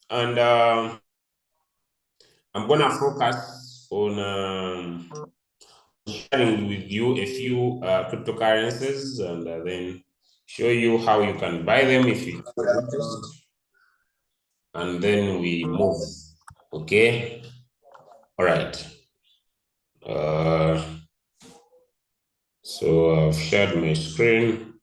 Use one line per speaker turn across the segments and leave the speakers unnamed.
And I'm gonna focus on sharing with you a few cryptocurrencies and then show you how you can buy them if you have interest. And then we move. Okay. All right. So I've shared my screen.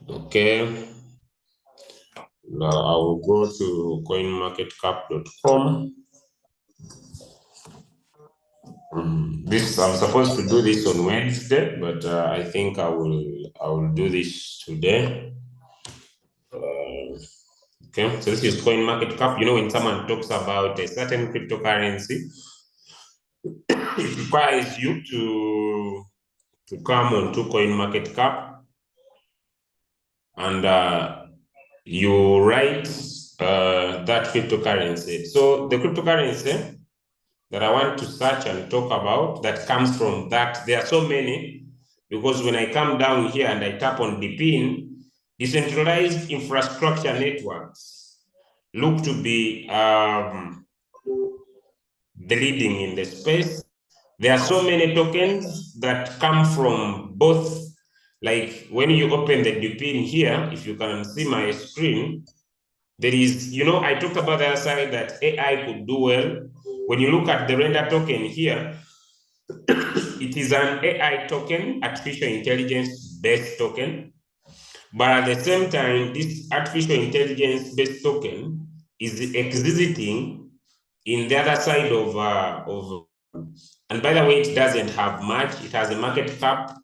Okay. Now I will go to coinmarketcap.com. This I'm supposed to do this on Wednesday, but I think I will do this today. Okay, so this is CoinMarketCap. You know, when someone talks about a certain cryptocurrency, it requires you to come onto CoinMarketCap and you write that cryptocurrency. So the cryptocurrency that I want to search and talk about that comes from that, there are so many, because when I come down here and I tap on DPIN, decentralized infrastructure networks look to be the leading in the space. There are so many tokens that come from both. Like when you open the DPIN here, if you can see my screen, there is, I talked about the other side that AI could do well. When you look at the render token here, it is an AI token, artificial intelligence based token. But at the same time, this artificial intelligence based token is existing in the other side of, and by the way, it doesn't have much. It has a market cap.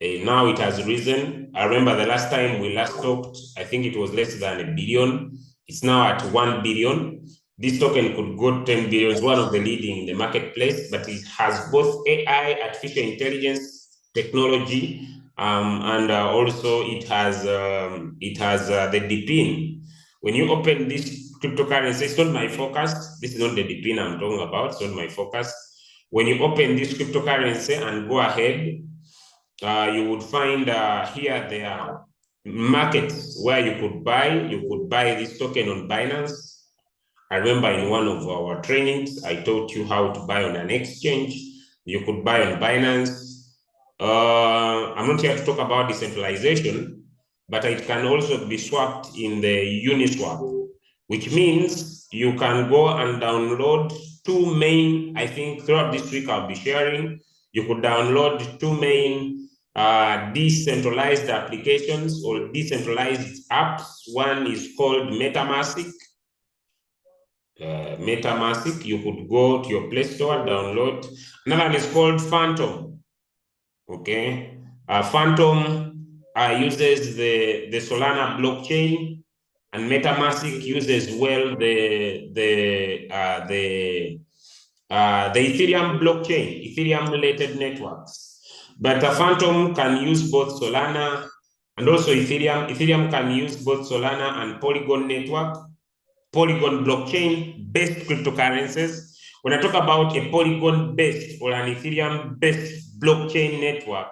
Now it has risen. I remember the last time we last talked, I think it was less than a billion. It's now at 1 billion. This token could go 10 billion. It's one of the leading in the marketplace, but it has both AI, artificial intelligence technology, and also it has the DPIN. When you open this cryptocurrency, it's not my focus. This is not the DPIN I'm talking about. It's not my focus. When you open this cryptocurrency and go ahead, you would find here there are markets where you could buy. You could buy this token on Binance. I remember in one of our trainings, I taught you how to buy on an exchange. You could buy on Binance. I'm not here to talk about decentralization, but it can also be swapped in the Uniswap, which means you can go and download two main, I think throughout this week I'll be sharing, you could download two main decentralized applications or decentralized apps. One is called MetaMask. MetaMask, you could go to your Play Store, download. Another one is called Phantom. Okay, Phantom uses the Solana blockchain, and MetaMask uses well the Ethereum blockchain, Ethereum related networks. But Phantom can use both Solana and also Ethereum. Ethereum can use both Solana and Polygon network, Polygon blockchain based cryptocurrencies. When I talk about a Polygon based or an Ethereum based blockchain network,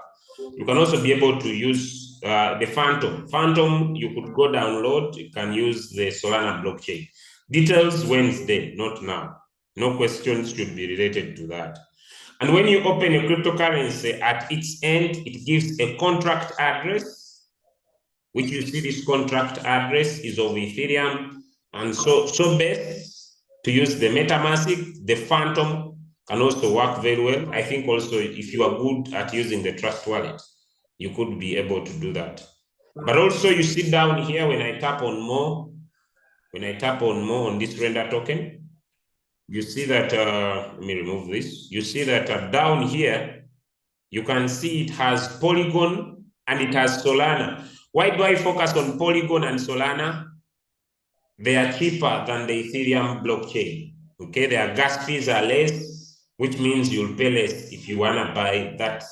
you can also be able to use the Phantom. Phantom, you could go download, you can use the Solana blockchain. Details Wednesday, not now. No questions should be related to that. And when you open a cryptocurrency, at its end, it gives a contract address, which you see this contract address is of Ethereum. And so best to use the MetaMask, the Phantom can also work very well. I think also if you are good at using the Trust Wallet, you could be able to do that. But also you see down here when I tap on more, on this render token, you see that, let me remove this. You see that down here, you can see it has Polygon and it has Solana. Why do I focus on Polygon and Solana? They are cheaper than the Ethereum blockchain. Okay, their gas fees are less, which means you'll pay less if you want to buy that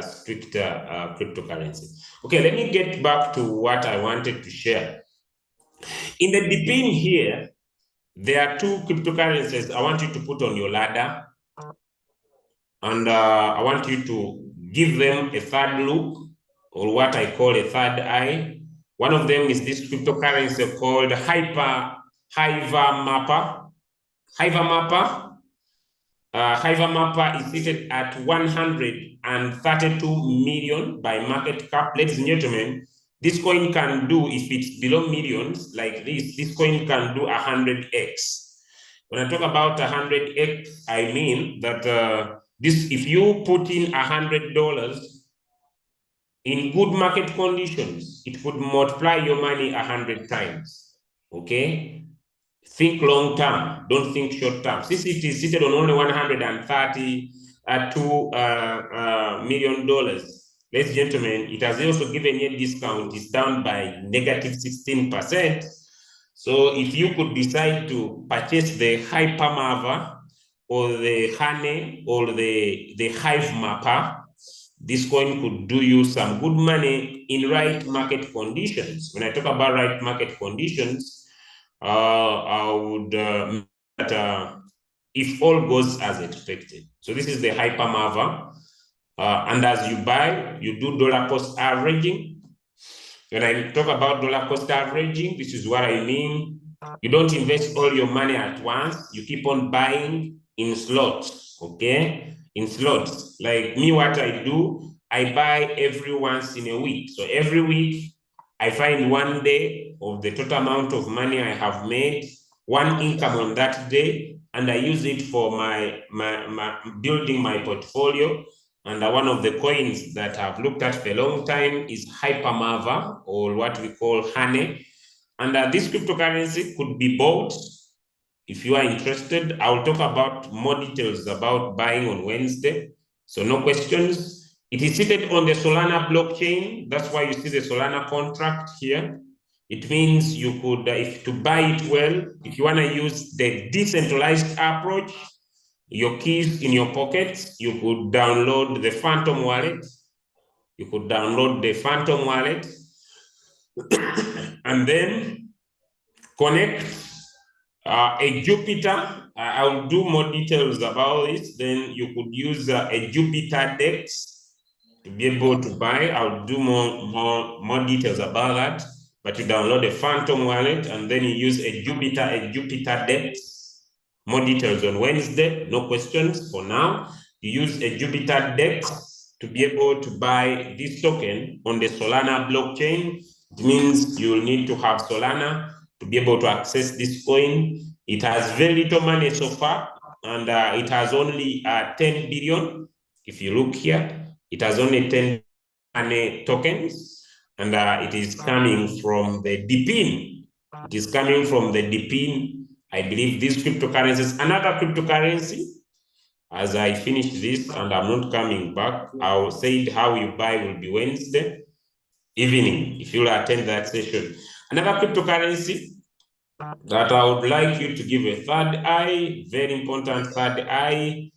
stricter cryptocurrency. Okay, let me get back to what I wanted to share. In the DPIN here, there are two cryptocurrencies I want you to put on your ladder, and I want you to give them a third look, or what I call a third eye. One of them is this cryptocurrency called Hyper Mapper. Hiver Mapper is seated at 132 million by market cap. Ladies and gentlemen, this coin can do, if it's below millions like this coin can do 100x. When I talk about 100x, I mean that if you put in $100 in good market conditions, it could multiply your money 100 times. Okay? Think long term, don't think short term. Since it is seated on only $132 million, ladies and gentlemen, it has also given a discount. It's down by negative 16%. So if you could decide to purchase the Hypermava or the Honey or the Hive Mapper, this coin could do you some good money in right market conditions. When I talk about right market conditions, I would that if all goes as expected. So this is the Hypermava, and as you buy, you do dollar cost averaging. When I talk about dollar cost averaging, this is what I mean. You don't invest all your money at once. You keep on buying in slots, okay? In slots. Like me, what I do, I buy every once in a week. So every week, I find one day of the total amount of money I have made, one income on that day, and I use it for my building my portfolio. And one of the coins that I've looked at for a long time is Hypermava, or what we call Honey. And this cryptocurrency could be bought. If you are interested, I'll talk about more details about buying on Wednesday. So no questions. It is seated on the Solana blockchain. That's why you see the Solana contract here. It means you could, if to buy it well, if you want to use the decentralized approach, your keys in your pockets, you could download the Phantom wallet. You could download the Phantom wallet and then connect a Jupiter. I'll do more details about it. Then you could use a Jupiter DEX to be able to buy. I'll do more details about that. But you download a Phantom wallet and then you use a Jupiter DEX. More details on Wednesday. No questions for now. You use a Jupiter DEX to be able to buy this token on the Solana blockchain. It means you'll need to have Solana to be able to access this coin. It has very little money so far, and it has only 10 billion. If you look here, it has only 10 money tokens, and it is coming from the DPIN. It is coming from the DPIN. I believe this cryptocurrency is another cryptocurrency. As I finish this and I'm not coming back, I'll say how you buy will be Wednesday evening, if you'll attend that session. Another cryptocurrency that I would like you to give a third eye, very important third eye,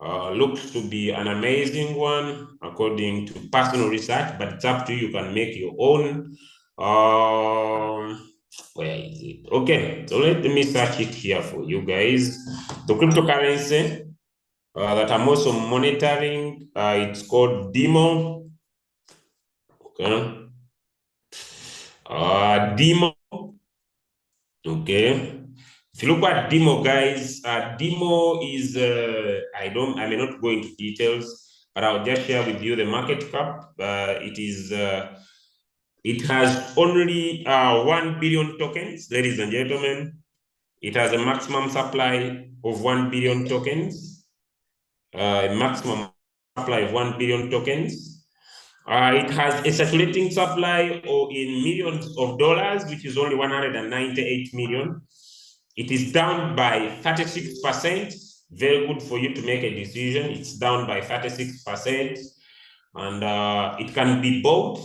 looks to be an amazing one according to personal research, but it's up to you. You can make your own. Where is it? Okay, so let me search it here for you guys. The cryptocurrency that I'm also monitoring, it's called Demo. Okay. Demo. Okay. If you look at Demo, guys, Demo is I may not go into details, but I'll just share with you the market cap. It has only 1 billion tokens, ladies and gentlemen. It has a maximum supply of 1 billion tokens. A maximum supply of 1 billion tokens. It has a circulating supply in millions of dollars, which is only 198 million. It is down by 36%. Very good for you to make a decision. It's down by 36%. And it can be bought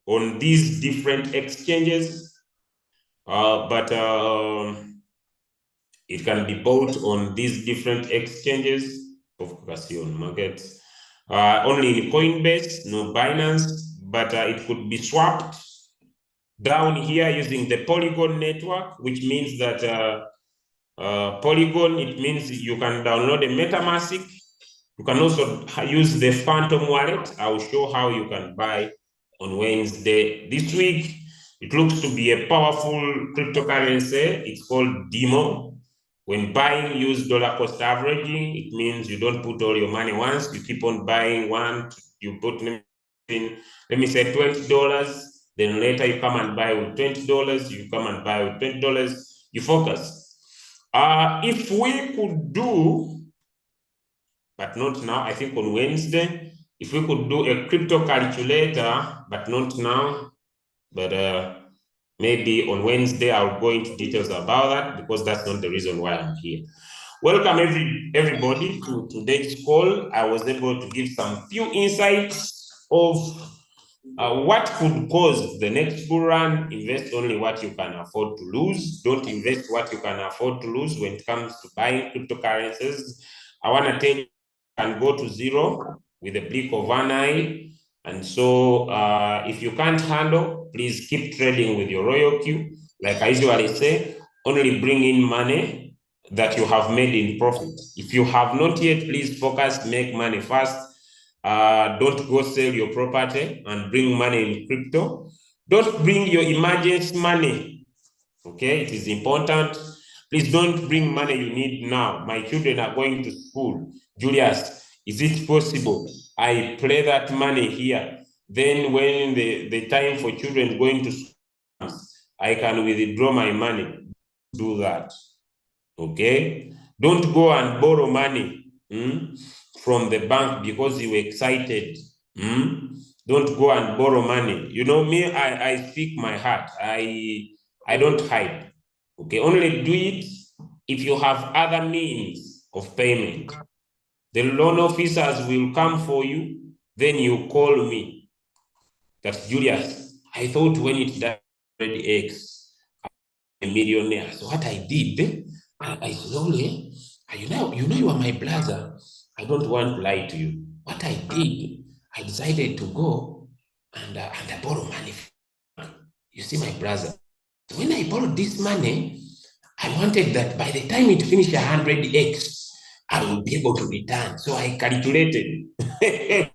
on these different exchanges. It can be bought on these different exchanges of occasion markets. Only in Coinbase, no Binance, but it could be swapped down here using the Polygon network, which means that Polygon, it means you can download a MetaMask. You can also use the Phantom wallet. I will show how you can buy on Wednesday. This week, it looks to be a powerful cryptocurrency. It's called Demo. When buying, use dollar cost averaging. It means you don't put all your money once. You keep on buying one. You put in, let me say $20. Then later you come and buy with $20. You come and buy with $20. You focus. If we could do, but not now, I think on Wednesday, if we could do a crypto calculator, but not now, but maybe on Wednesday, I'll go into details about that because that's not the reason why I'm here. Welcome everybody to today's call. I was able to give some few insights of what could cause the next bull run. Invest only what you can afford to lose. Don't invest what you can afford to lose when it comes to buying cryptocurrencies. I want to tell you, can go to zero with a blink of an eye. And so if you can't handle, please keep trading with your royal queue. Like I usually say, only bring in money that you have made in profit. If you have not yet, please focus, make money fast. Don't go sell your property and bring money in crypto. Don't bring your emergency money. Okay, it is important. Please don't bring money you need now. My children are going to school. Julius, is it possible I play that money here? Then when the time for children going to school comes, I can withdraw my money. Do that. Okay? Don't go and borrow money from the bank because you were excited. Don't go and borrow money. You know me, I speak my heart. I don't hide. Okay, only do it if you have other means of payment. The loan officers will come for you, then you call me. That's Julius. I thought when it does 100x, I'm a millionaire. So what I did, I slowly, you are my brother. I don't want to lie to you. What I did, I decided to go and I borrow money. You see, my brother. So when I borrowed this money, I wanted that by the time it finished 100x, I will be able to return. So I calculated. They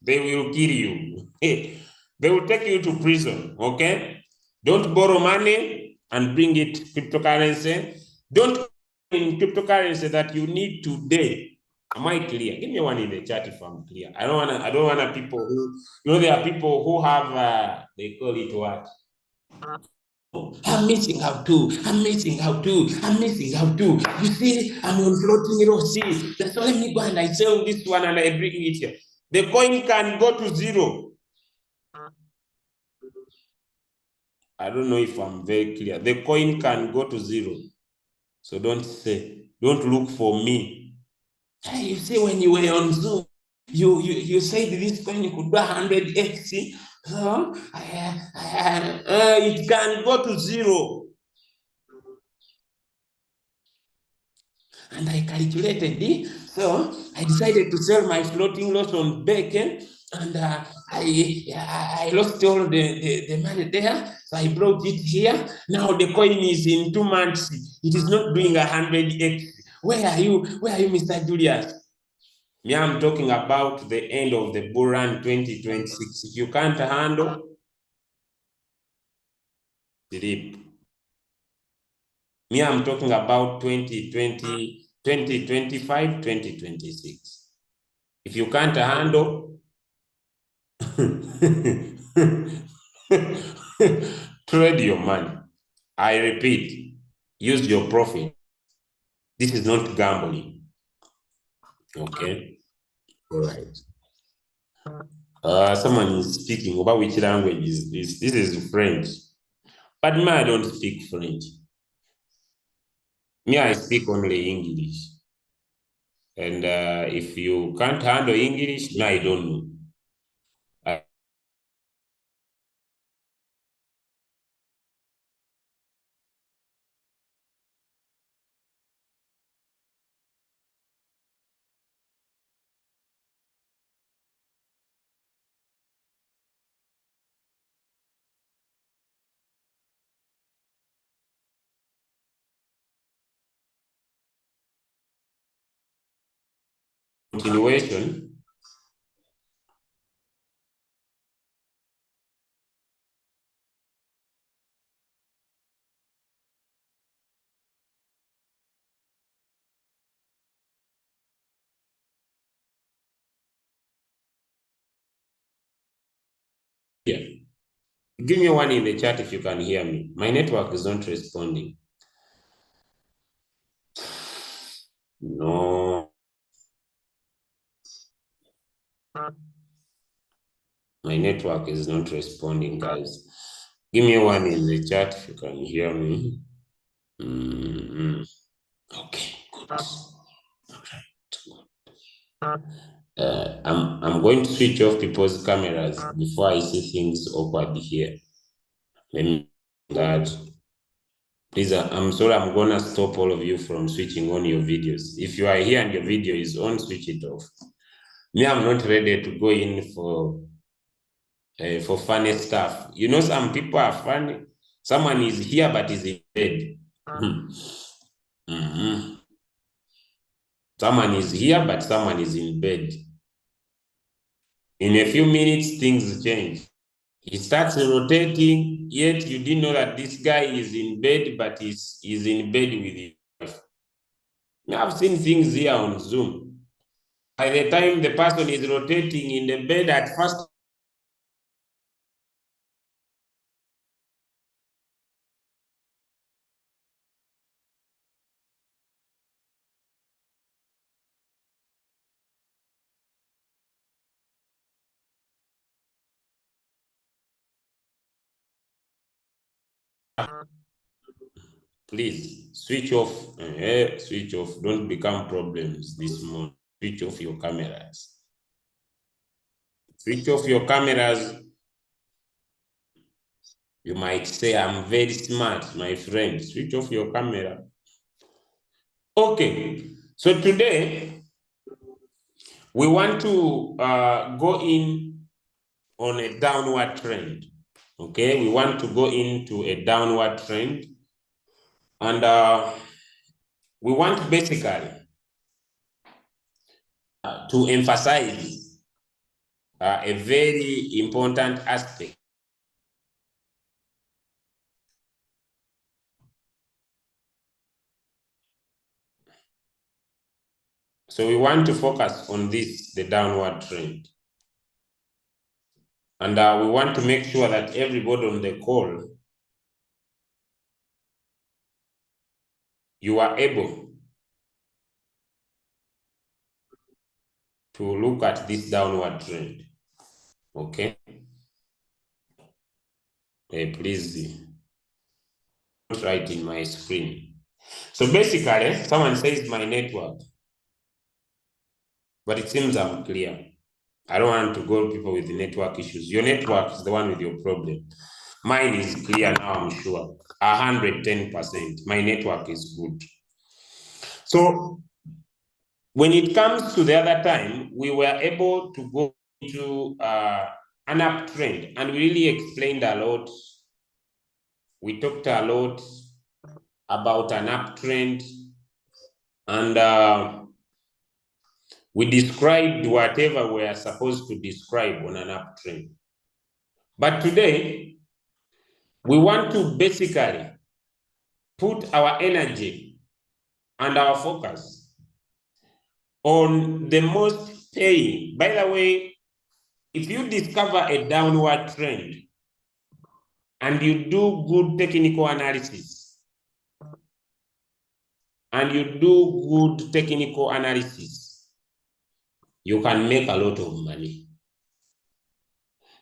will kill you. They will take you to prison, okay? Don't borrow money and bring it cryptocurrency. Don't in cryptocurrency that you need today. Am I clear? Give me one in the chat if I'm clear. I don't wanna people who, there are people who have they call it what? I'm missing out too. I'm missing out too. I'm missing out too. You see, I'm on floating see. So let me go and I sell this one and I bring it here. The coin can go to zero. I don't know if I'm very clear. The coin can go to zero. So don't look for me. Hey, you see, when you were on Zoom, you said this coin could go 100x. So it can go to zero. And I calculated it. So I decided to sell my floating loss on bacon, and I lost all the money there. So I brought it here. Now the coin is in 2 months. It is not doing 100x. Where are you, Mr. Julius? Me, I'm talking about the end of the bull run 2026. If you can't handle, sleep. Me, I'm talking about 2020, 2025, 2026. If you can't handle, trade your money. I repeat, use your profit. This is not gambling. Okay? All right. Someone is speaking about which language is this? This is French. But me, I don't speak French. Me, I speak only English. And if you can't handle English, me, I don't know. continuation. Yeah. Give me one in the chat if you can hear me. My network is not responding. No. My network is not responding, guys. Give me one in the chat if you can hear me. Okay, good. I'm going to switch off people's cameras before I see things awkward here. Let me do that. Please, I'm sorry, I'm gonna stop all of you from switching on your videos. If you are here and your video is on, switch it off. Me, I'm not ready to go in for funny stuff. You know, some people are funny. Someone is here but is in bed. Someone is here but someone is in bed. In a few minutes, things change. He starts rotating, yet you didn't know that this guy is in bed, but he's in bed with his wife. I've seen things here on Zoom. By the time the person is rotating in the bed, at first, please switch off. Switch off. Don't become problems this morning. Switch off your cameras. Switch off your cameras. You might say, I'm very smart, my friend. Switch off your camera. Okay, so today we want to go in on a downward trend. Okay, we want to go into a downward trend, and we want basically to emphasize a very important aspect. So we want to focus on this, the downward trend. And we want to make sure that everybody on the call, you are able to look at this downward trend. Okay? Please write in my screen. So basically, someone says my network, but it seems I'm clear. I don't want to go to people with the network issues. Your network is the one with your problem. Mine is clear now, I'm sure. 110%. My network is good. So when it comes to the other time, we were able to go into an uptrend, and we really explained a lot. We talked a lot about an uptrend, and we described whatever we are supposed to describe on an uptrend. But today, we want to basically put our energy and our focus on the most paying. By the way, if you discover a downward trend and you do good technical analysis, you can make a lot of money.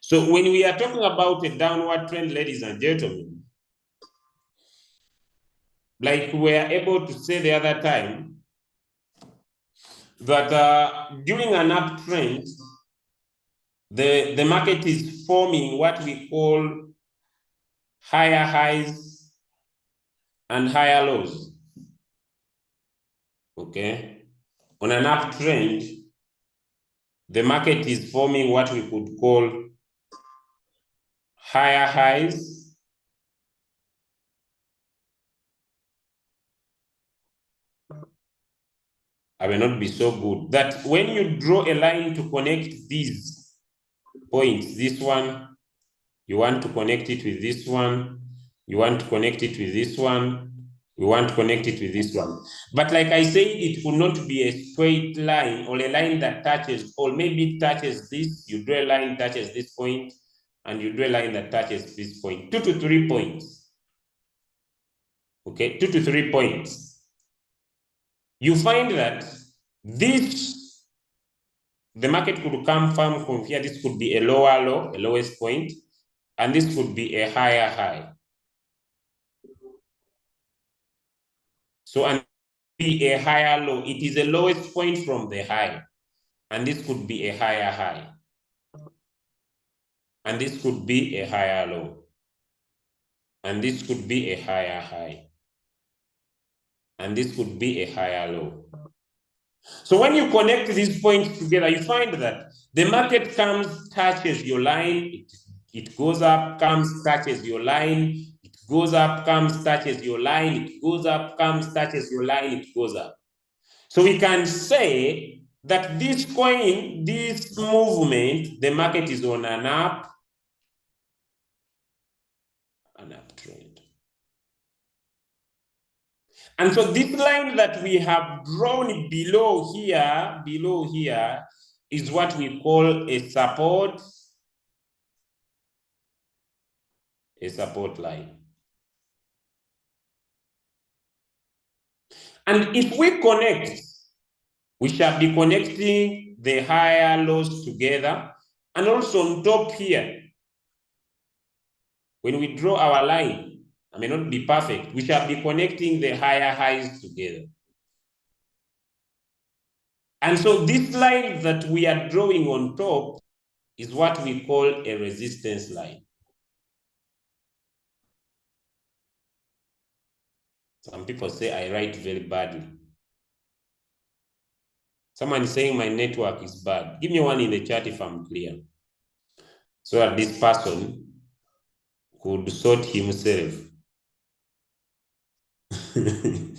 So when we are talking about a downward trend, ladies and gentlemen, like we were able to say the other time, that during an uptrend, the market is forming what we call higher highs and higher lows. Okay? On an uptrend, the market is forming what we could call higher highs I may not be so good. That when you draw a line to connect these points, this one, you want to connect it with this one, you want to connect it with this one, you want to connect it with this one. But like I said, it will not be a straight line or a line that touches, or maybe it touches this, you draw a line, touches this point, and you draw a line that touches this point. 2 to 3 points. Okay, 2 to 3 points. You find that this, the market could come from here. This could be a lower low, a lowest point, and this could be a higher high. So, and be a higher low. It is the lowest point from the high, and this could be a higher high, and this could be a higher low, and this could be a higher high, and this could be a higher low. So when you connect these points together, you find that the market comes, touches your line, it goes up, comes, touches your line, it goes up, comes, touches your line, it goes up, comes, touches your line, it goes up. So we can say that this coin, this movement, the market is on an uptrend. And so this line that we have drawn below here is what we call a support line. And if we connect, we shall be connecting the higher lows together, and also on top here, when we draw our line, I may not be perfect, we shall be connecting the higher highs together. And so this line that we are drawing on top is what we call a resistance line. Some people say I write very badly. Someone is saying my network is bad. Give me one in the chat if I'm clear, so that this person could sort himself. You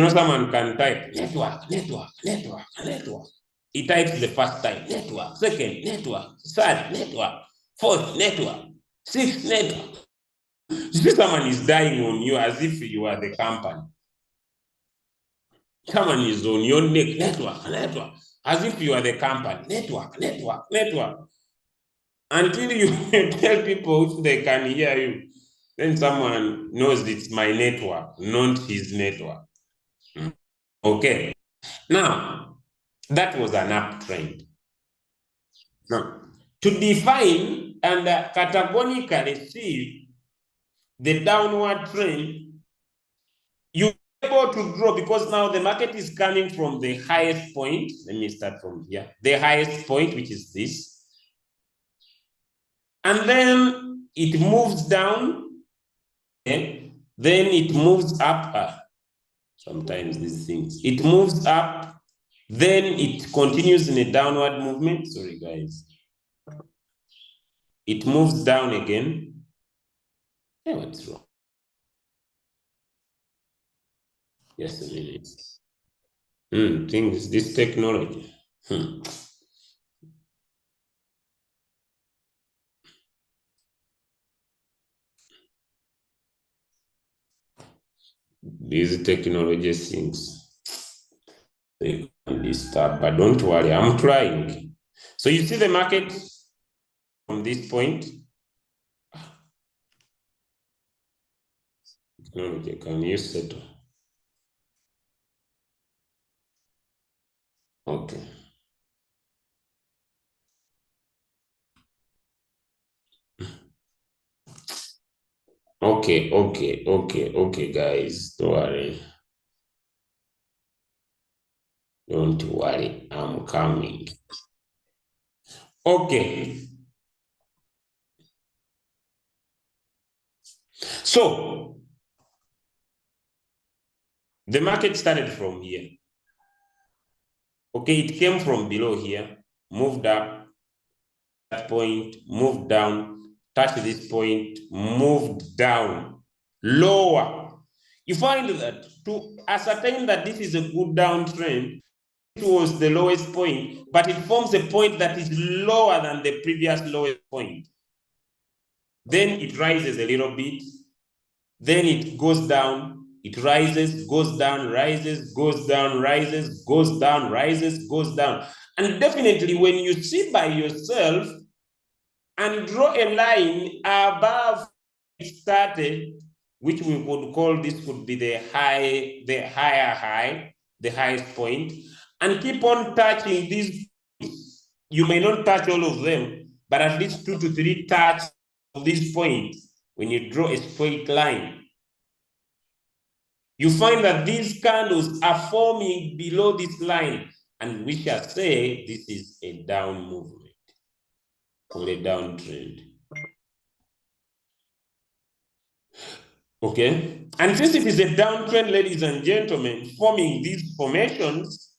know, someone can type network. He types the first time, network, second, network, third, network, fourth, network, sixth, network. You see, someone is dying on you as if you are the company. Someone is on your neck, network, as if you are the company, network. Until you tell people if they can hear you, then someone knows it's my network, not his network. Okay. Now, that was an uptrend. Now, to define and categorically see the downward trend, you're able to draw, because now the market is coming from the highest point. Let me start from here. The highest point, which is this. And then it moves down, and then it moves up. Sometimes these things, it moves up, then it continues in a downward movement. Sorry, guys. It moves down again. Hey, what's wrong? Just a minute. Things, this technology. These technology things, they can disturb, but don't worry, I'm trying. So you see the market from this point. Technology, can you settle? Okay. Okay, guys, don't worry. Don't worry, I'm coming. Okay. So, the market started from here. Okay, it came from below here, moved up, that point, moved down, touched this point, moved down, lower. You find that to ascertain that this is a good downtrend, it was the lowest point, but it forms a point that is lower than the previous lowest point. Then it rises a little bit, then it goes down, it rises, goes down, rises, goes down, rises, goes down, rises, goes down. And definitely when you sit by yourself and draw a line above it started, which we would call this could be the higher high, the highest point, and keep on touching these points. You may not touch all of them, but at least 2 to 3 touch of these points when you draw a straight line. You find that these candles are forming below this line, and we shall say this is a down movement or a downtrend. Okay, and since it is a downtrend, ladies and gentlemen, forming these formations,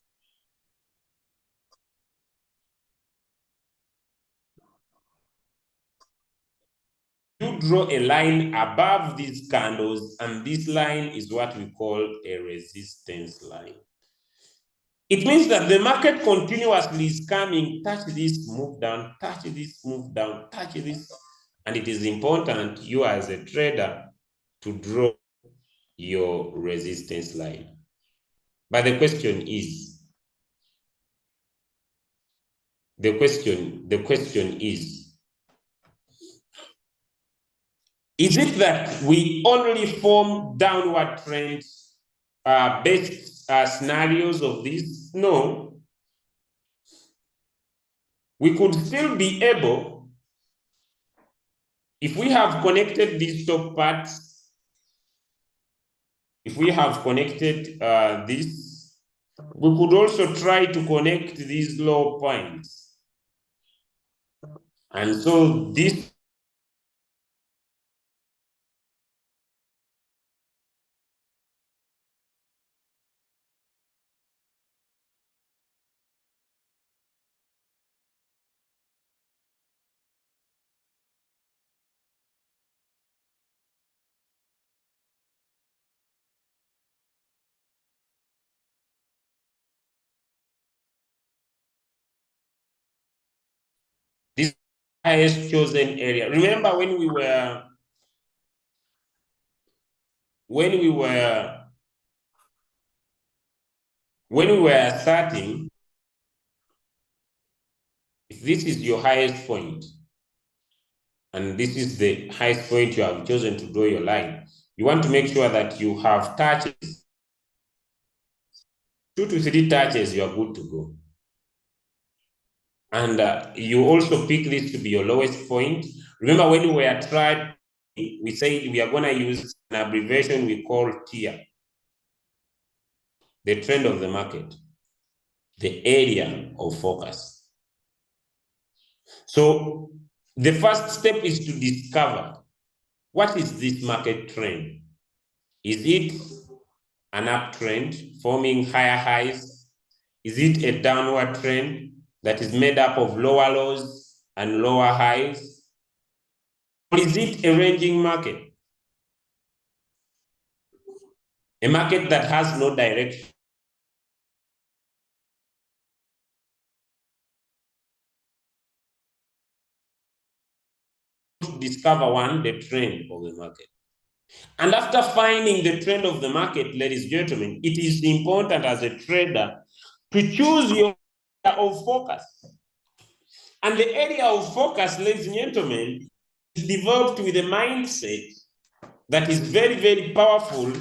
you draw a line above these candles, and this line is what we call a resistance line. It means that the market continuously is coming, touch this, move down, touch this, move down, touch this, and it is important you as a trader to draw your resistance line. But the question is, is it that we only form downward trends based scenarios of this? No. We could still be able, if we have connected these top parts, if we have connected this, we could also try to connect these low points. And so this highest chosen area. Remember when we were starting, if this is your highest point, and this is the highest point you have chosen to draw your line, you want to make sure that you have touches, 2 to 3 touches, you are good to go. And you also pick this to be your lowest point. Remember when we were tried, we said we are going to use an abbreviation we call TIA, the trend of the market, the area of focus. So the first step is to discover, what is this market trend? Is it an uptrend forming higher highs? Is it a downward trend that is made up of lower lows and lower highs? Or is it a ranging market? A market that has no direction? To discover one, the trend of the market. And after finding the trend of the market, ladies and gentlemen, it is important as a trader to choose your area of focus. And the area of focus, ladies and gentlemen, is developed with a mindset that is very, very powerful.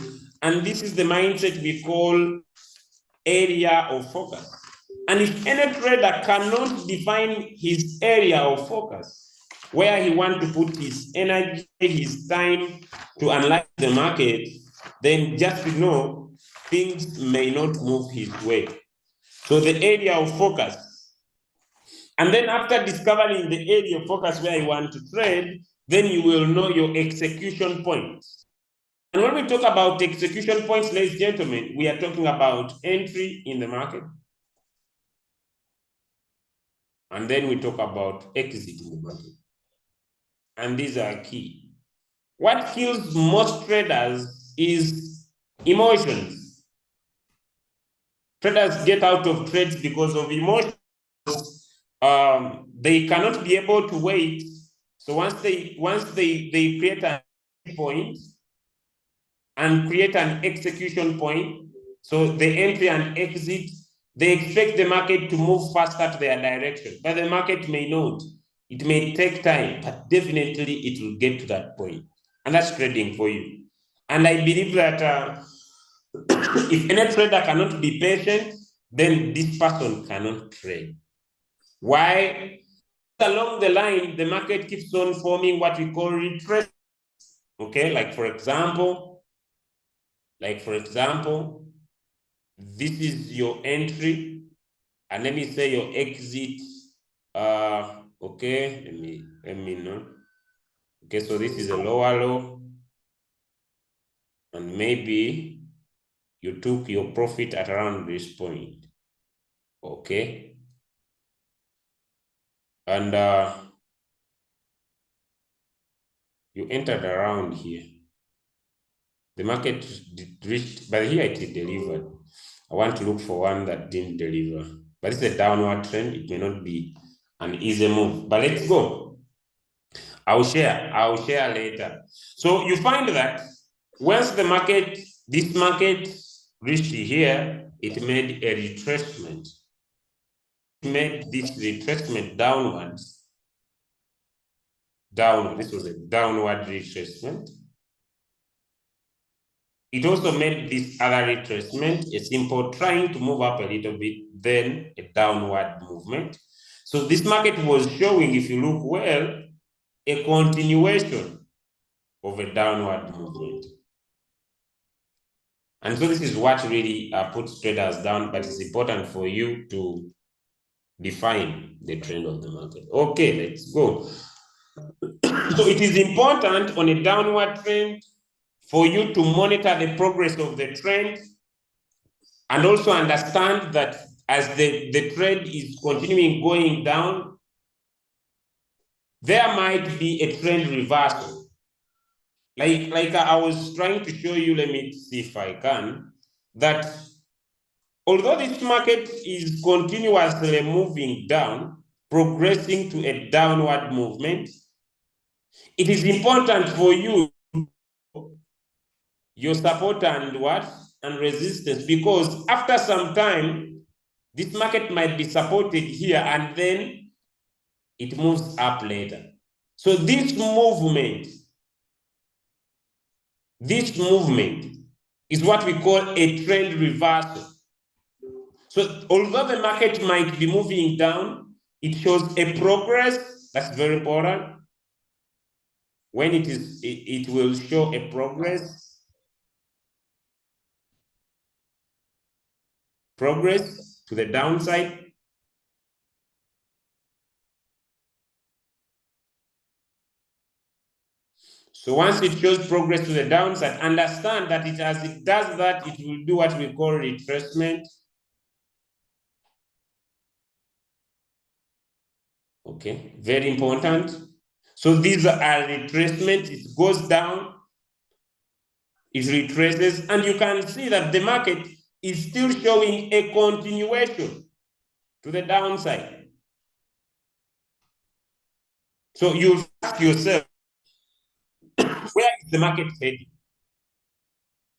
And this is the mindset we call area of focus. And if any trader cannot define his area of focus, where he wants to put his energy, his time to analyze the market, then just to know things may not move his way. So the area of focus. And then after discovering the area of focus where you want to trade, then you will know your execution points. And when we talk about execution points, ladies and gentlemen, we are talking about entry in the market. And then we talk about exit in the market. And these are key. What kills most traders is Emotions. Traders get out of trades because of emotions. They cannot be able to wait. So once they create a point and create an execution point, so the entry and exit, they expect the market to move faster to their direction, but the market may not. It may take time, but definitely it will get to that point. And that's trading for you. And I believe that if any trader cannot be patient, then this person cannot trade. Why? Along the line, the market keeps on forming what we call retracement. Okay, like for example, this is your entry, and let me say your exit. Okay, let me know. Okay, so this is a lower low, and maybe you took your profit at around this point. Okay, and you entered around here. The market reached, but here it delivered. I want to look for one that didn't deliver. But it's a downward trend. It may not be an easy move. But let's go. I'll share later. So you find that once this market reached here, it made a retracement. It made this retracement downwards. This was a downward retracement. It also made this other retracement a simple trying to move up a little bit, then a downward movement. So this market was showing, if you look well, a continuation of a downward movement. And so this is what really puts traders down, but it's important for you to define the trend of the market. Okay, let's go. So it is important on a downward trend for you to monitor the progress of the trend and also understand that as the trend is continuing going down, there might be a trend reversal. Like I was trying to show you, let me see if I can, that although this market is continuously moving down, progressing to a downward movement, it is important for you, your support and what? And resistance, because after some time, this market might be supported here and then it moves up later. So this movement is what we call a trend reversal. So although the market might be moving down, it shows a progress. That's very important. When it will show a progress to the downside. So once it shows progress to the downside, understand that as it does that, it will do what we call retracement. Okay, very important. So these are retracement. It goes down, it retraces, and you can see that the market is still showing a continuation to the downside. So you ask yourself, where is the market heading?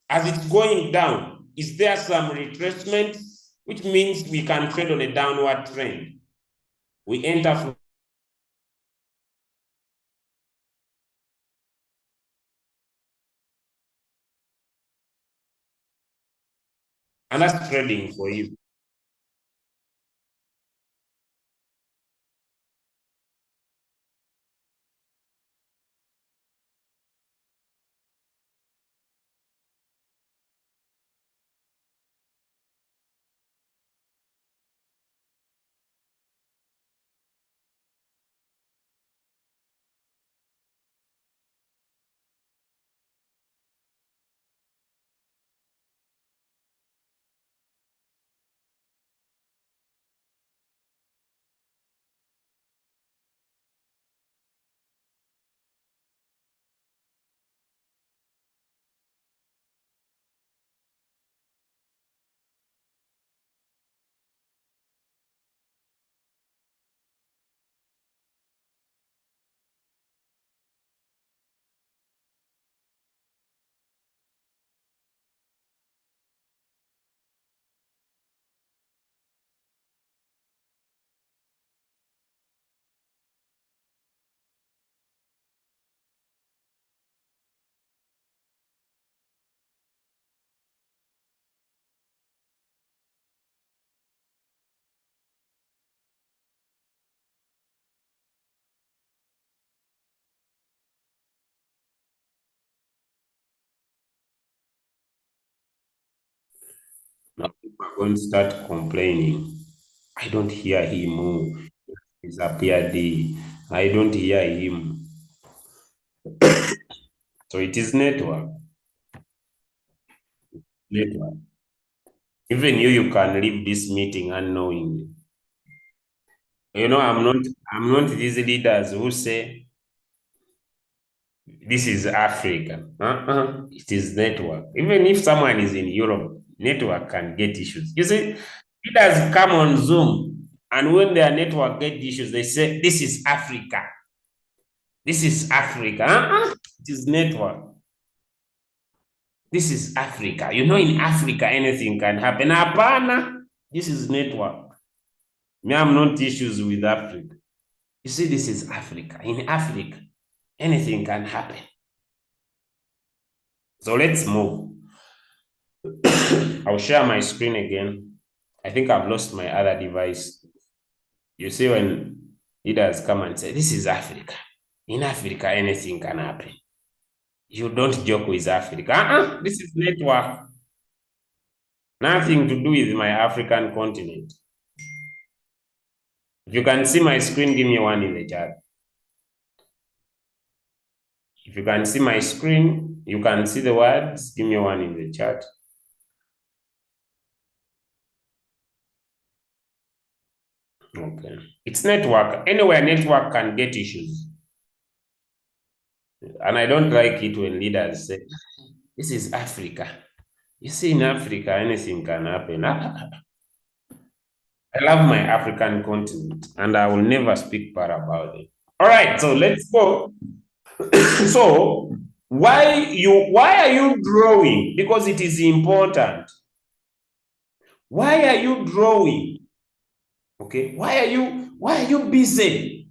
As it's going down, is there some retracement, which means we can trade on a downward trend? We enter from and that's trading for you. Now people are going to start complaining. I don't hear him. Oh, he's appeared. I don't hear him. So it is network. Network. Even you can leave this meeting unknowingly. I'm not these leaders who say this is Africa. It is network. Even if someone is in Europe, network can get issues. You see, leaders come on Zoom, and when their network get issues, they say this is Africa. This is Africa. It is network. This is Africa. In Africa, anything can happen. Hapana, this is network. Me, I'm not issues with Africa. You see, this is Africa. In Africa, anything can happen. So let's move. I'll share my screen again. I think I've lost my other device. You see, when leaders come and say, this is Africa. In Africa, anything can happen. You don't joke with Africa. This is network. Nothing to do with my African continent. If you can see my screen, give me one in the chat. If you can see my screen, you can see the words, give me one in the chat. Okay. It's network. Anywhere network can get issues. And I don't like it when leaders say, this is Africa. You see, in Africa, anything can happen. I love my African continent, and I will never speak bad about it. All right, so let's go. So, why are you drawing? Because it is important. Why are you drawing? Okay, why are you busy?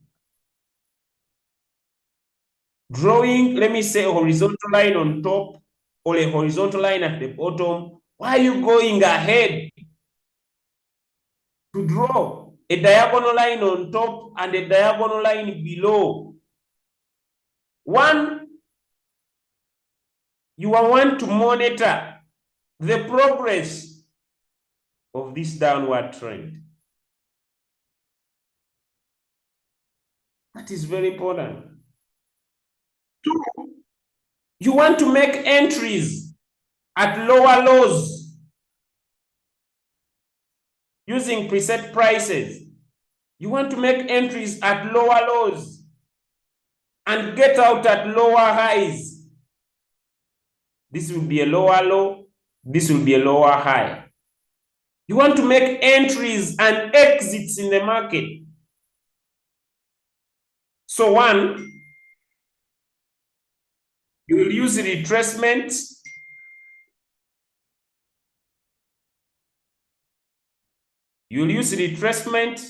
Drawing, let me say, a horizontal line on top or a horizontal line at the bottom. Why are you going ahead to draw a diagonal line on top and a diagonal line below? One, you want to monitor the progress of this downward trend. That is very important. Two, you want to make entries at lower lows using preset prices. You want to make entries at lower lows and get out at lower highs. This will be a lower low. This will be a lower high. You want to make entries and exits in the market. So one, you will use retracement. You will use retracement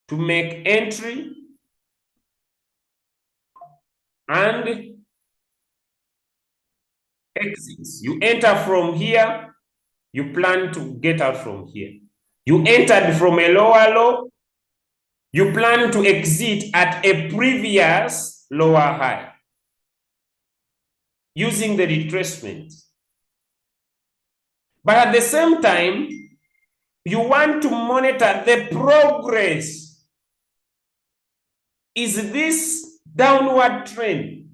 to make entry and exits. You enter from here, you plan to get out from here. You entered from a lower low, you plan to exit at a previous lower high using the retracement. But at the same time, you want to monitor the progress. Is this downward trend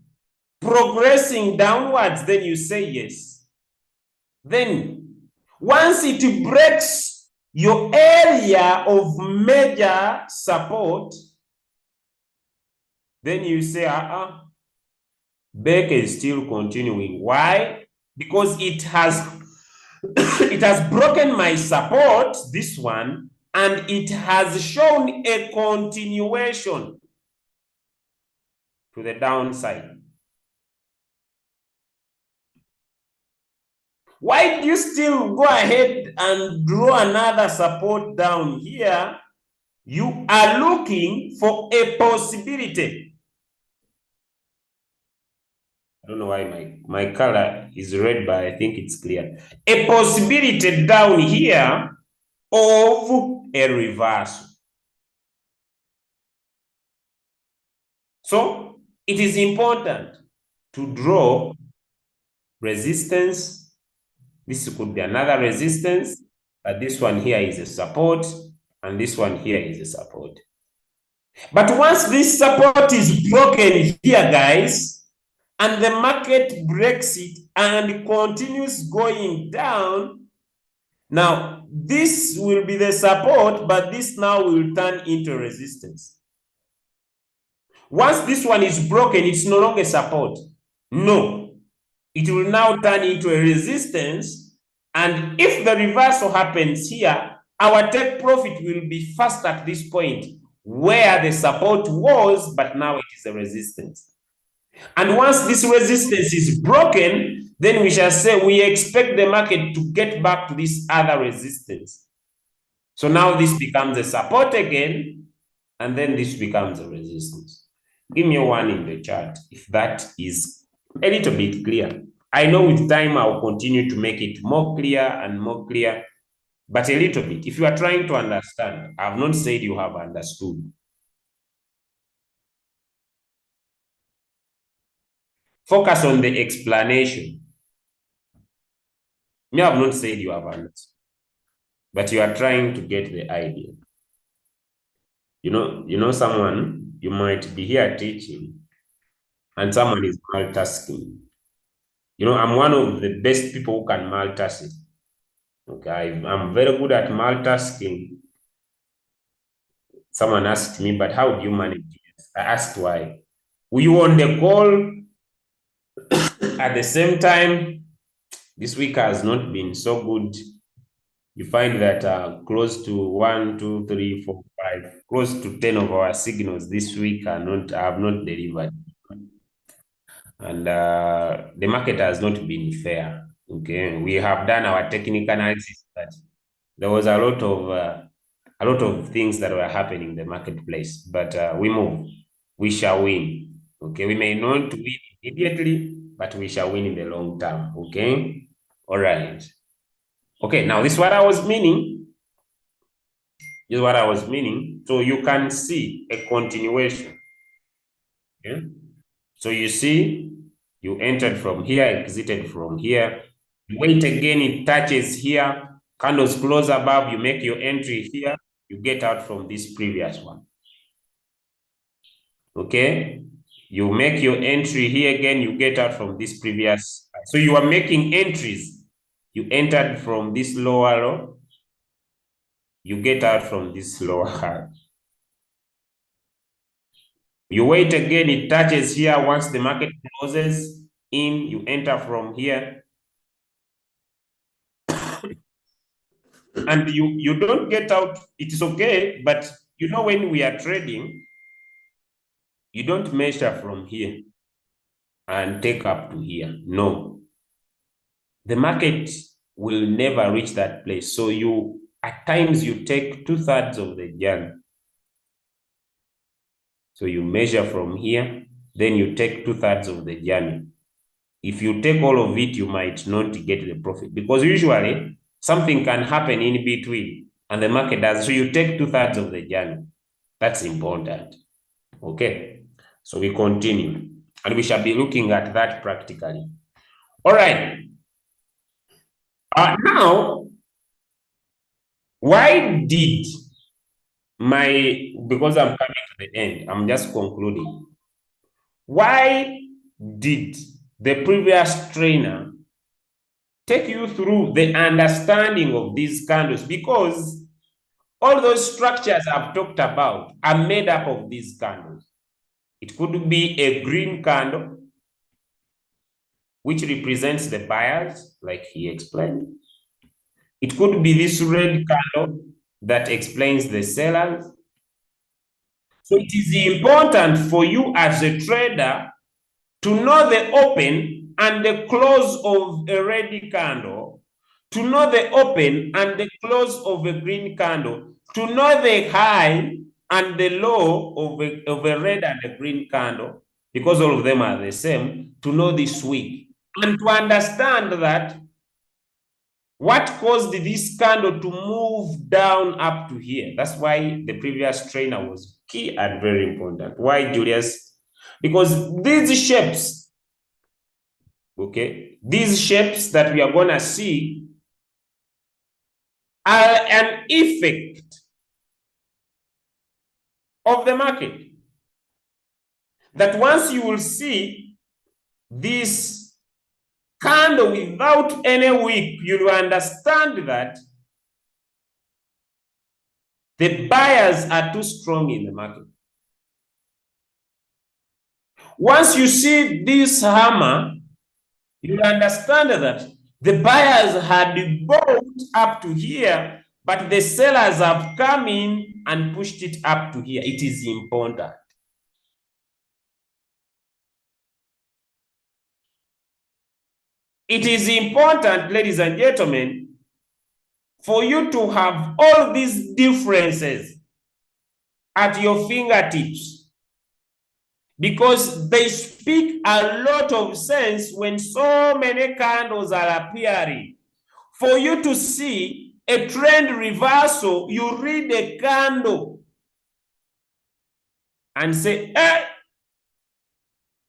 progressing downwards? Then you say yes. Then once it breaks your area of major support, then you say, back is still continuing. Why? Because it has it has broken my support, this one, and it has shown a continuation to the downside. Why do you still go ahead and draw another support down here? You are looking for a possibility. I don't know why my color is red, but I think it's clear. A possibility down here of a reversal. So it is important to draw resistance This could be another resistance, but this one here is a support, and this one here is a support. But once this support is broken here, guys, and the market breaks it and continues going down, now this will be the support, but this now will turn into resistance. Once this one is broken, it's no longer support. No, it will now turn into a resistance. And if the reversal happens here, our take profit will be first at this point where the support was, but now it is a resistance. And once this resistance is broken, then we shall say we expect the market to get back to this other resistance. So now this becomes a support again, and then this becomes a resistance. Give me a 1 in the chart if that is a little bit clear. I know with time I'll continue to make it more clear and more clear, but a little bit. If you are trying to understand, I've not said you have understood. Focus on the explanation. Me, I have not said you have understood, but you are trying to get the idea. You know, someone, you might be here teaching, and someone is multitasking. You know, I'm one of the best people who can multitask. Okay, I'm very good at multitasking. Someone asked me, but how do you manage it? I asked why. Were you on the call at the same time? This week has not been so good. You find that close to 1, 2, 3, 4, 5, close to 10 of our signals this week have not delivered. And the market has not been fair. Okay, we have done our technical analysis, but there was a lot of things that were happening in the marketplace. But we move. We shall win. Okay, we may not win immediately, but we shall win in the long term. Okay, all right. Okay, now this is what I was meaning. This is what I was meaning. So you can see a continuation. Okay, so you see. You entered from here, exited from here. You wait again, it touches here. Candles close above, you make your entry here. You get out from this previous one. Okay? You make your entry here again, you get out from this previous. So you are making entries. You entered from this lower low. You get out from this lower high. You wait again, it touches here. Once the market closes in, you enter from here. And you don't get out, it is okay, but you know when we are trading, you don't measure from here and take up to here. No. The market will never reach that place. So at times you take 2/3 of the journey. So you measure from here, then you take 2/3 of the journey. If you take all of it, you might not get the profit, because usually something can happen in between and the market does. So you take 2/3 of the journey. That's important. Okay. So we continue, and we shall be looking at that practically. All right. Now, why did because I'm coming to the end, I'm just concluding. Why did the previous trainer take you through the understanding of these candles? Because all those structures I've talked about are made up of these candles. It could be a green candle, which represents the buyers, like he explained. It could be this red candle that explains the sellers. So it is important for you as a trader to know the open and the close of a red candle, to know the open and the close of a green candle, to know the high and the low of a red and a green candle, because all of them are the same, to know this week, and to understand that what caused this candle to move down up to here. That's why the previous trainer was key and very important. Why, Julius? Because these shapes Okay, these shapes that we are going to see are an effect of the market. That once you will see this candle without any wick, you will understand that the buyers are too strong in the market. Once you see this hammer, you understand that the buyers had bought up to here, but the sellers have come in and pushed it up to here. It is important. It is important, ladies and gentlemen, for you to have all these differences at your fingertips, because they speak a lot of sense when so many candles are appearing. For you to see a trend reversal, you read a candle and say,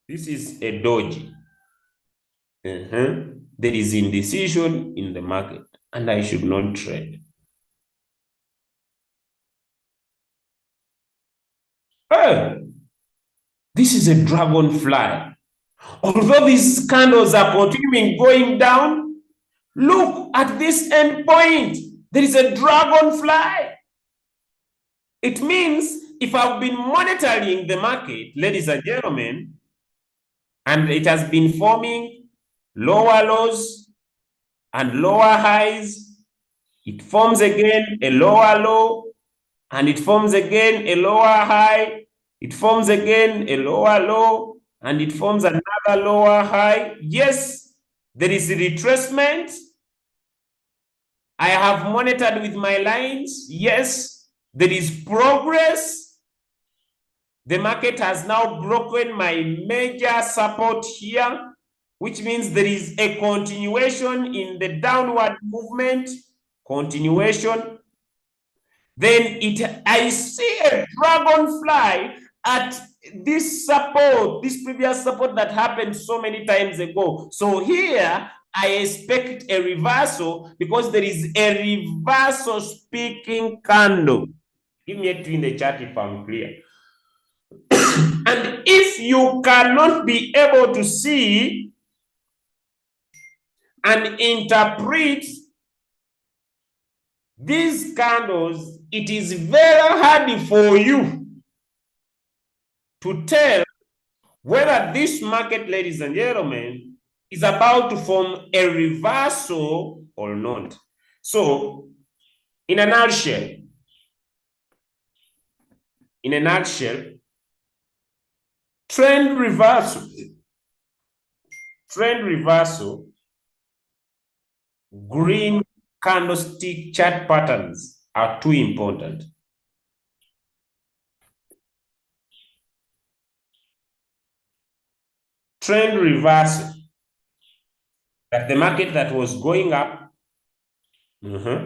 this is a doji. There is indecision in the market, and I should not trade. This is a dragonfly. Although these candles are continuing going down, look at this end point. There is a dragonfly. It means if I've been monitoring the market, ladies and gentlemen, and it has been forming lower lows and lower highs, it forms again a lower low, and it forms again a lower high, it forms again a lower low, and it forms another lower high. Yes, there is a retracement. I have monitored with my lines. Yes, there is progress. The market has now broken my major support here, which means there is a continuation in the downward movement, continuation. Then I see a dragonfly at this support, this previous support that happened so many times ago. So here, I expect a reversal because there is a reversal speaking candle. Give me a 2 in the chart if I'm clear. And if you cannot be able to see and interpret these candles, it is very hard for you to tell whether this market, ladies and gentlemen, is about to form a reversal or not. So, in a nutshell, trend reversal, green candlestick chart patterns are too important. Trend reversal, that the market that was going up, it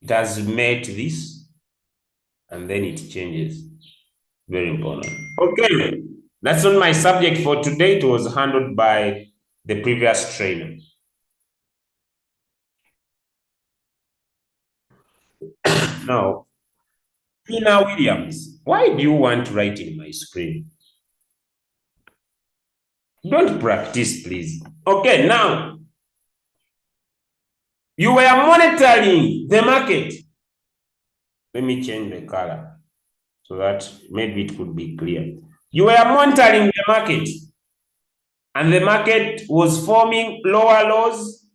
has met this, and then it changes. Very important. Okay, that's not my subject for today. It was handled by the previous trainer. Now, Tina Williams, why do you want to write in my screen? Don't practice, please. Okay, now, you were monitoring the market. Let me change the color so that maybe it could be clear. You were monitoring the market, and the market was forming lower lows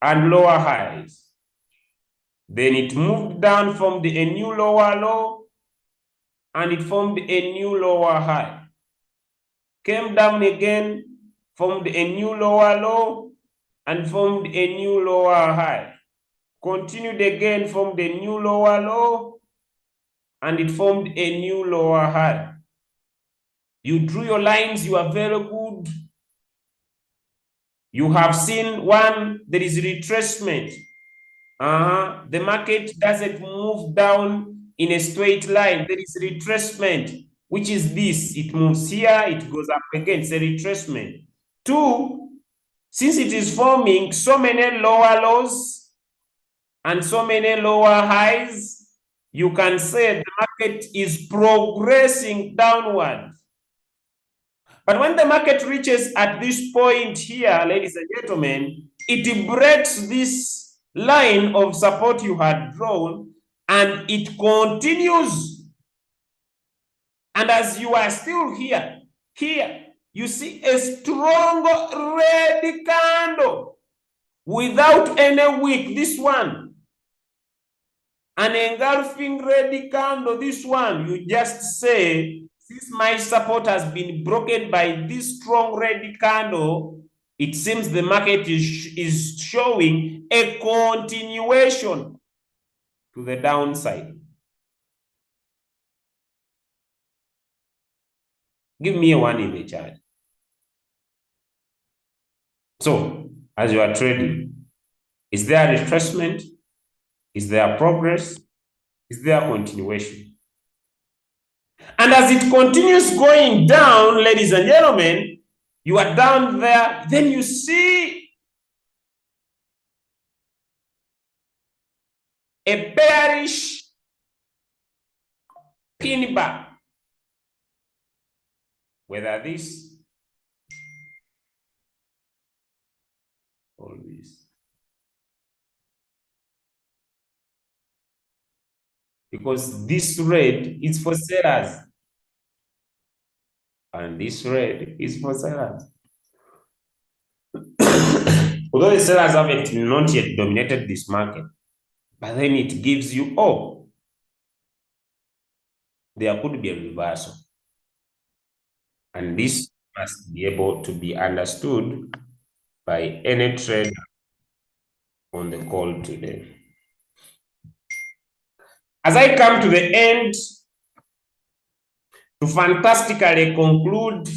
and lower highs. Then it moved down, formed a new lower low, and it formed a new lower high. Came down again, formed a new lower low, and formed a new lower high. Continued again, formed a new lower low, and it formed a new lower high. You drew your lines, you are very good. You have seen one, there is retracement. The market doesn't move down in a straight line. There is retracement. which is this. It moves here, it goes up again. It's a retracement. 2, since it is forming so many lower lows and so many lower highs, you can say the market is progressing downward. But when the market reaches at this point here, ladies and gentlemen, it breaks this line of support you had drawn and it continues. And as you are still here, you see a strong red candle without any wick, this one. An engulfing red candle, this one. You just say, since my support has been broken by this strong red candle, it seems the market is showing a continuation to the downside. Give me a 1 in the chart. So, as you are trading, is there a retracement? Is there progress? Is there continuation? And as it continues going down, ladies and gentlemen, you are down there, then you see a bearish pin bar. Whether this or this. Because this red is for sellers. And this red is for sellers. Although the sellers haven't not yet dominated this market, but then it gives you, oh, there could be a reversal. And this must be able to be understood by any trader on the call today. As I come to the end, to fantastically conclude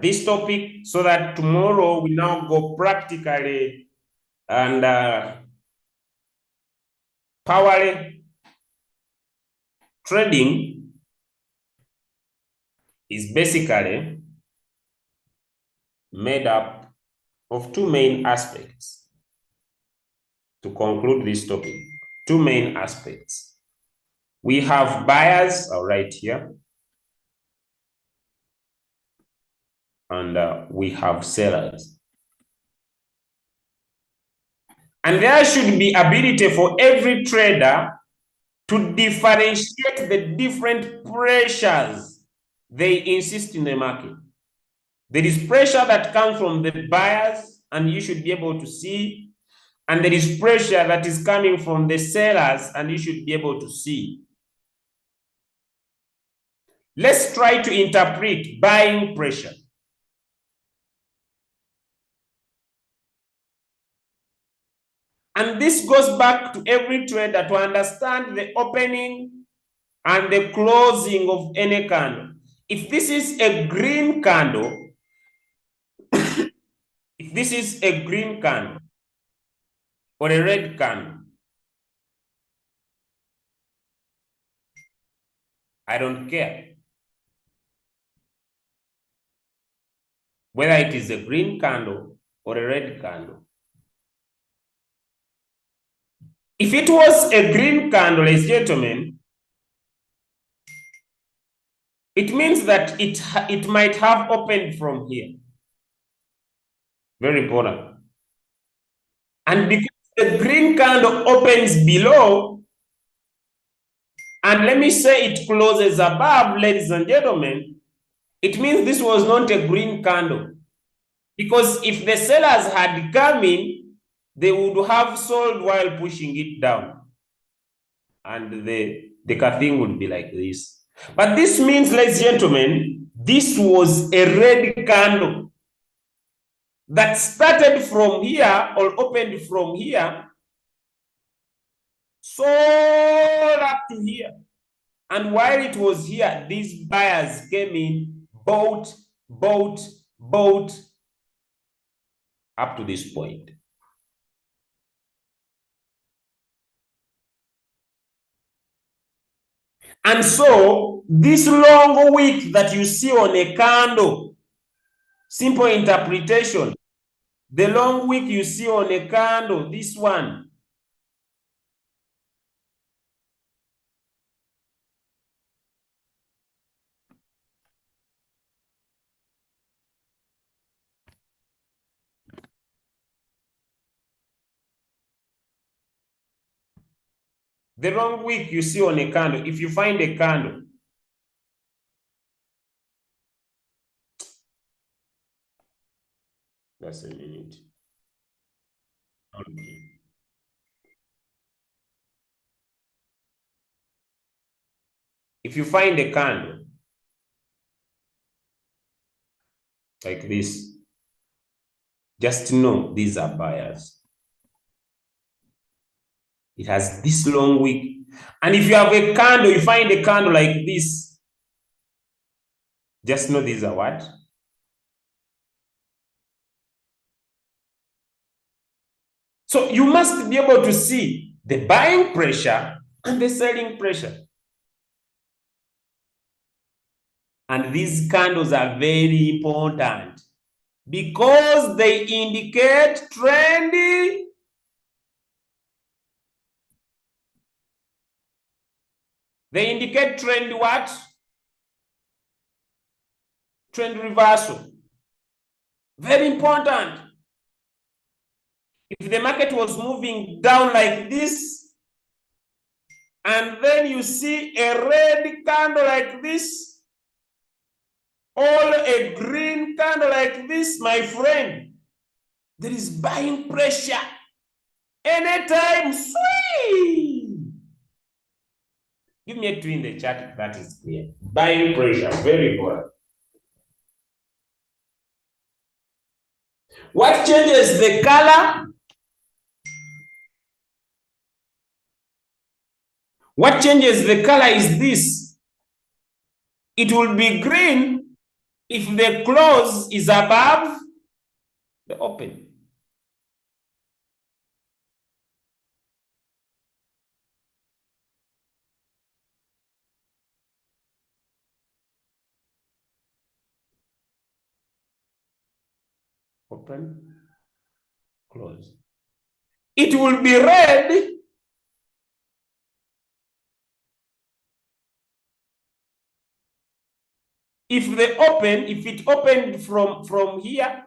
this topic so that tomorrow we now go practically and powerly, trading is basically made up of 2 main aspects. To conclude this topic, 2 main aspects. We have buyers, I'll write here, and we have sellers. And there should be ability for every trader to differentiate the different pressures they insist in the market. There is pressure that comes from the buyers, and you should be able to see. And there is pressure that is coming from the sellers, and you should be able to see. Let's try to interpret buying pressure. And this goes back to every trader to understand the opening and the closing of any candle. If this is a green candle, if this is a green candle or a red candle, I don't care. Whether it is a green candle or a red candle. If it was a green candle, ladies and gentlemen, it means that it might have opened from here. Very important. And because the green candle opens below, and let me say it closes above, ladies and gentlemen, it means this was not a green candle. Because if the sellers had come in, they would have sold while pushing it down. And the thing would be like this. But this means, ladies and gentlemen, this was a red candle that started from here or opened from here, sold up to here. And while it was here, these buyers came in, bought up to this point. And so this long wick that you see on a candle, simple interpretation, the long wick you see on a candle, this one, the long wick you see on a candle, if you find a candle, just a minute. Okay. If you find a candle like this, just know these are buyers. It has this long wick. And if you have a candle, you find a candle like this, just know these are what? So you must be able to see the buying pressure and the selling pressure. And these candles are very important because they indicate trend. They indicate trend what? Trend reversal. Very important. If the market was moving down like this, and then you see a red candle like this, or a green candle like this, my friend, there is buying pressure. Anytime, swing. Give me a 2 in the chat if that is clear. Buying pressure, very important. What changes the color? What changes the color is this. It will be green if the close is above the open. Open, close. It will be red if it opened from here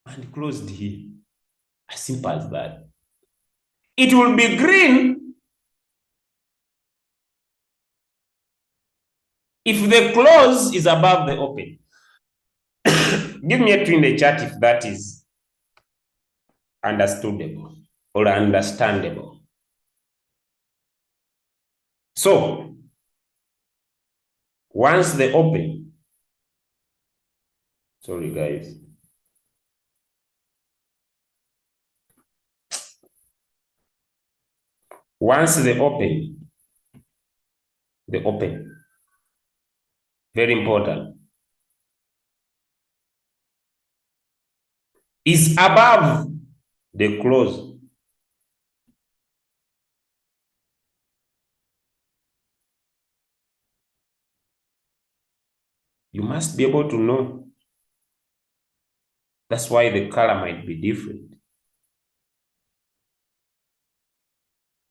and closed here. As simple as that. It will be green if the close is above the open. Give me a 2 in the chat if that is understandable or understandable. So, once the open, sorry guys. Once the open, very important, is above the close, you must be able to know. That's why the color might be different.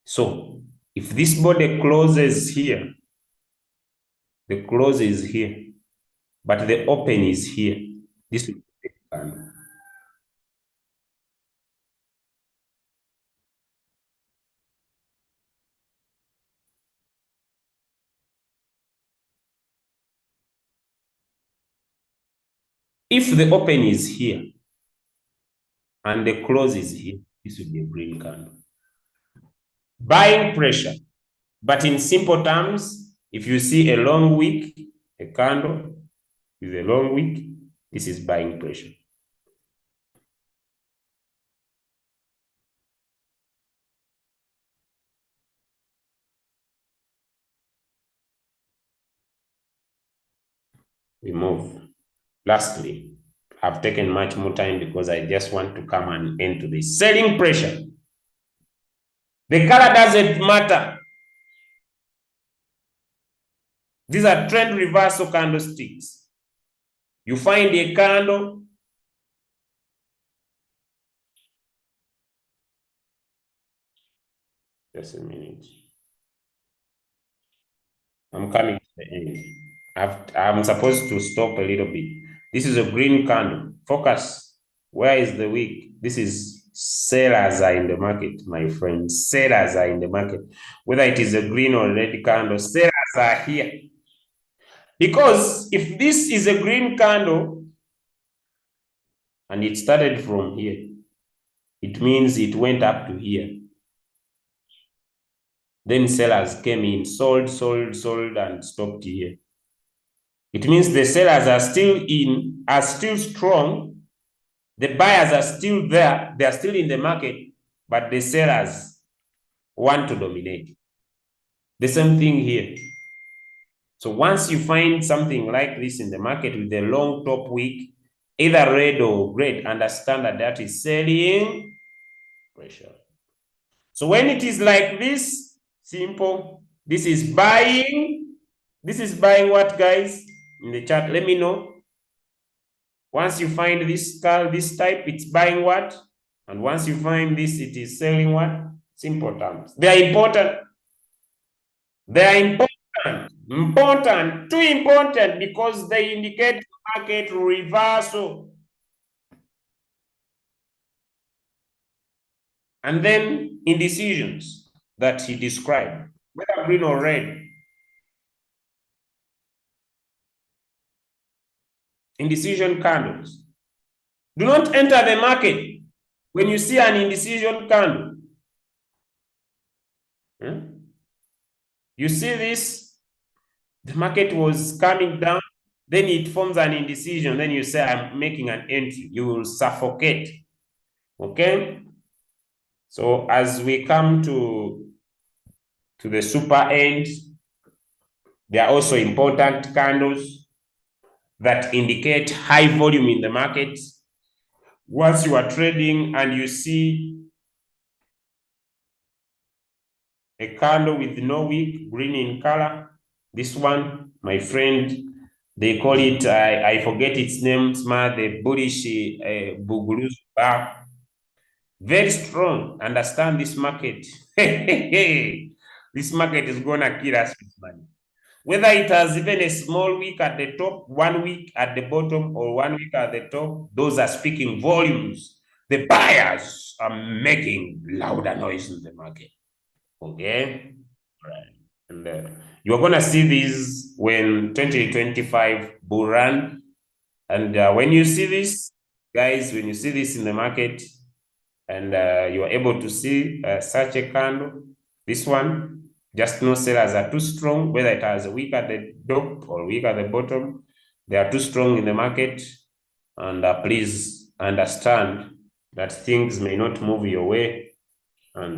So, if this body closes here, the close is here, but the open is here, this will be the candle. If the open is here and the close is here, this will be a green candle. Buying pressure. But in simple terms, if you see a long wick, a candle with a long wick, this is buying pressure. We move. Lastly, I've taken much more time because I just want to come and end to this. Selling pressure. The color doesn't matter. These are trend reversal candlesticks. You find a candle, just a minute. I'm coming to the end. I'm supposed to stop a little bit. This is a green candle. Focus. Where is the wick? This is sellers are in the market, my friends. Sellers are in the market. Whether it is a green or red candle, sellers are here. Because if this is a green candle and it started from here, it means it went up to here. Then sellers came in, sold, and stopped here. It means the sellers are still strong. The buyers are still there. They are still in the market, but the sellers want to dominate. The same thing here. So once you find something like this in the market with a long top wick, either red or red, understand that that is selling pressure. So when it is like this, simple, this is buying. This is buying what, guys? In the chat, let me know. Once you find this type, it's buying what? And once you find this, it is selling what? Simple terms. They are important. They are important. Important. Too important because they indicate market reversal. And then indecisions that he described, whether green or red. Indecision candles. Do not enter the market when you see an indecision candle. You see this, the market was coming down, then it forms an indecision, then you say, I'm making an entry. You will suffocate, okay? So as we come to the super end, there are also important candles that indicate high volume in the market. Once you are trading and you see a candle with no wick, green in color, this one, my friend, they call it, I forget its name, the bullish Bugulus bar. Very strong. Understand this market. This market is gonna kill us with money. Whether it has even a small wick at the top, 1 week at the bottom, or 1 week at the top, those are speaking volumes. The buyers are making louder noise in the market. Okay? Right. And you're going to see these when 2025 bull run. And when you see this, guys, when you see this in the market and you are able to see such a candle, this one, just know sellers are too strong, whether it has a wick at the top or wick at the bottom, they are too strong in the market. And please understand that things may not move your way. And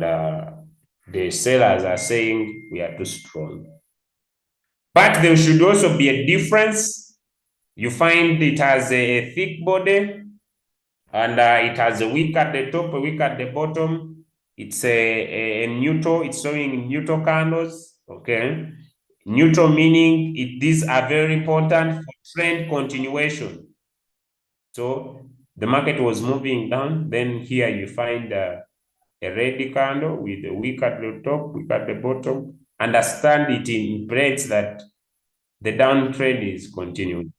the sellers are saying we are too strong. But there should also be a difference. You find it has a thick body and it has a wick at the top, a wick at the bottom. It's a neutral, it's showing neutral candles, okay? Neutral meaning these are very important for trend continuation. So the market was moving down, then here you find a red candle with a wick at the top, wick at the bottom. Understand it implies that the downtrend is continuing.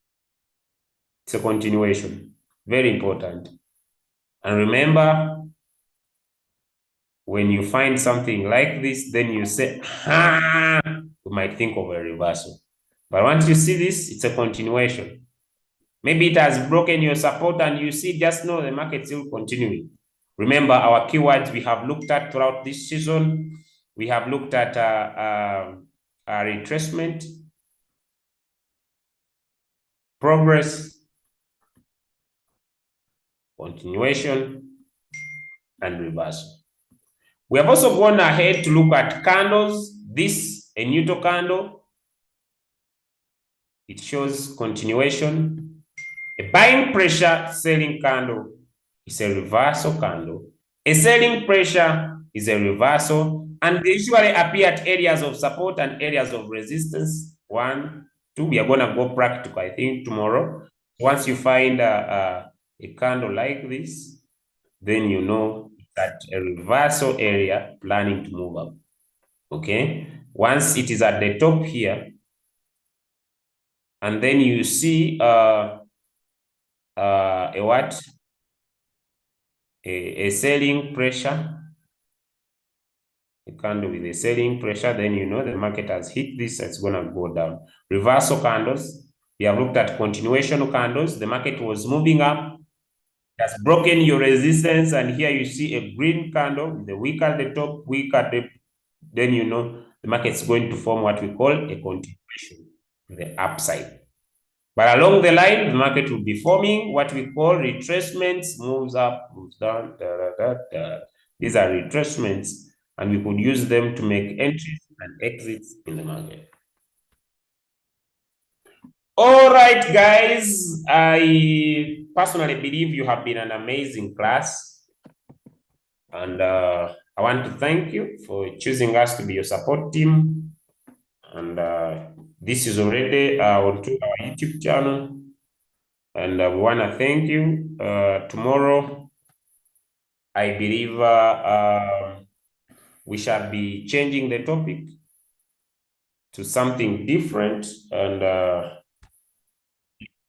It's a continuation. Very important. And remember, when you find something like this, then you say, you might think of a reversal. But once you see this, it's a continuation. Maybe it has broken your support and you see, just know the market still continuing. Remember our keywords we have looked at throughout this season. We have looked at retracement, progress, continuation, and reversal. We have also gone ahead to look at candles. This, a neutral candle, it shows continuation. A buying pressure selling candle is a reversal candle. A selling pressure is a reversal, and they usually appear at areas of support and areas of resistance. 1, 2. We are gonna go practical, I think, tomorrow. Once you find a candle like this, then you know that a reversal area planning to move up. Okay. Once it is at the top here, and then you see a what? A selling pressure. A candle with a selling pressure, then you know the market has hit this, it's gonna go down. Reversal candles, we have looked at continuation candles. The market was moving up, it has broken your resistance, and here you see a green candle with the wick at the top, wick at the, then you know the market's going to form what we call a continuation to the upside. But along the line, the market will be forming what we call retracements, moves up, moves down, These are retracements, and we could use them to make entries and exits in the market. All right, guys, I personally believe you have been an amazing class, and I want to thank you for choosing us to be your support team. And this is already onto our YouTube channel, and we want to thank you. Tomorrow, I believe we shall be changing the topic to something different, and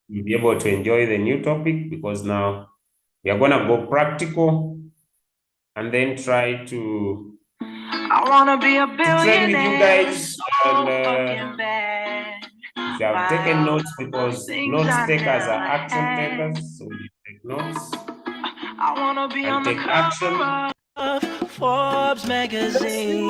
you'll be able to enjoy the new topic, because now we are gonna go practical and then try to be a train with you guys. And if you have taken notes, because notes takers are action takers, so you take notes and take action. Forbes magazine.